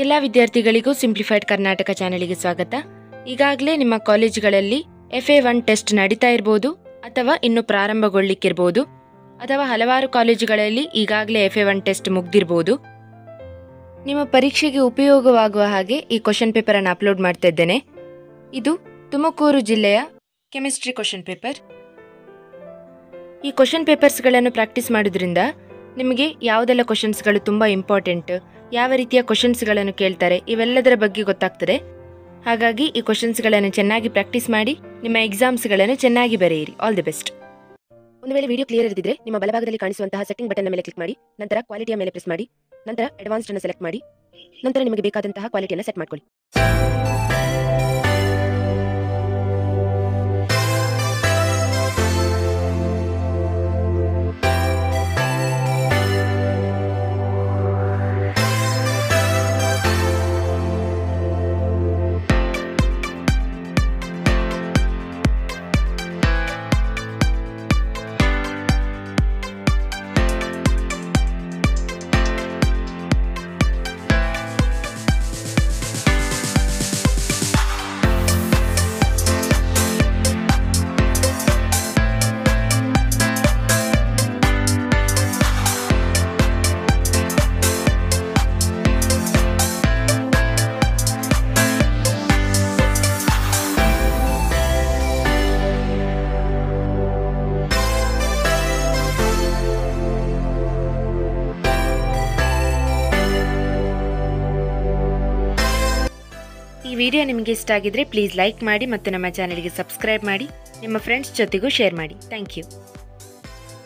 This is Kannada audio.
ಎಲ್ಲ ವಿದ್ಯಾರ್ಥಿಗಳಿಗೂ ಸಿಂಪ್ಲಿಫೈಡ್ ಕರ್ನಾಟಕ ಚಾನೆಲ್ಗೆ ಸ್ವಾಗತ. ಈಗಾಗಲೇ ನಿಮ್ಮ ಕಾಲೇಜುಗಳಲ್ಲಿ FA1 ಟೆಸ್ಟ್ ನಡೀತಾ ಇರಬಹುದು ಅಥವಾ ಇನ್ನು ಪ್ರಾರಂಭಗೊಳ್ಳಿಕ್ಕಿರಬಹುದು, ಅಥವಾ ಹಲವಾರು ಕಾಲೇಜುಗಳಲ್ಲಿ ಈಗಾಗಲೇ FA1 ಟೆಸ್ಟ್ ಮುಗ್ದಿರಬಹುದು. ನಿಮ್ಮ ಪರೀಕ್ಷೆಗೆ ಉಪಯೋಗವಾಗುವ ಹಾಗೆ ಈ ಕ್ವೆಶ್ಚನ್ ಪೇಪರ್ ಅನ್ನು ಅಪ್ಲೋಡ್ ಮಾಡ್ತಾ ಇದ್ದೇನೆ. ಇದು ತುಮಕೂರು ಜಿಲ್ಲೆಯ ಕೆಮಿಸ್ಟ್ರಿ ಕ್ವೆಶ್ಚನ್ ಪೇಪರ್. ಈ ಕ್ವೆಶ್ಚನ್ ಪೇಪರ್ಸ್ಗಳನ್ನು ಪ್ರಾಕ್ಟೀಸ್ ಮಾಡೋದ್ರಿಂದ ನಿಮಗೆ ಯಾವುದೆಲ್ಲ ಕ್ವೆಶ್ಚನ್ಸ್ಗಳು ತುಂಬ ಇಂಪಾರ್ಟೆಂಟ್, ಯಾವ ರೀತಿಯ ಕ್ವೆಶ್ಚನ್ಸ್ಗಳನ್ನು ಕೇಳ್ತಾರೆ, ಇವೆಲ್ಲದರ ಬಗ್ಗೆ ಗೊತ್ತಾಗ್ತದೆ. ಹಾಗಾಗಿ ಈ ಕ್ವೆಶ್ಚನ್ಸ್ಗಳನ್ನು ಚೆನ್ನಾಗಿ ಪ್ರಾಕ್ಟೀಸ್ ಮಾಡಿ ನಿಮ್ಮ ಎಕ್ಸಾಮ್ಸ್ಗಳನ್ನು ಚೆನ್ನಾಗಿ ಬರೆಯಿರಿ. All the best. ಒಂದು ವೇಳೆ ವಿಡಿಯೋ ಕ್ಲಿಯರ್ ಇರದಿದ್ರೆ ನಿಮ್ಮ ಬಲಭಾಗದಲ್ಲಿ ಕಾಣಿಸುವಂತಹ ಸೆಟ್ಟಿಂಗ್ ಬಟನ್ ಮೇಲೆ ಕ್ಲಿಕ್ ಮಾಡಿ, ನಂತರ ಕ್ವಾಲಿಟಿಯ ಮೇಲೆ ಪ್ರೆಸ್ ಮಾಡಿ, ನಂತರ ಅಡ್ವಾನ್ಸ್ಡ್ ಅನ್ನು ಸೆಲೆಕ್ಟ್ ಮಾಡಿ, ನಂತರ ನಿಮಗೆ ಬೇಕಾದಂತಹ ಕ್ವಾಲಿಟಿಯನ್ನು ಸೆಟ್ ಮಾಡ್ಕೊಳ್ಳಿ. ಈ ವಿಡಿಯೋ ನಿಮಗೆ ಇಷ್ಟ ಆಗಿದ್ರೆ ಪ್ಲೀಸ್ ಲೈಕ್ ಮಾಡಿ ಮತ್ತು ನಮ್ಮ ಚಾನೆಲ್ಗೆ ಸಬ್ಸ್ಕ್ರೈಬ್ ಮಾಡಿ, ನಿಮ್ಮ ಫ್ರೆಂಡ್ಸ್ ಜೊತೆಗೂ ಶೇರ್ ಮಾಡಿ. Thank you.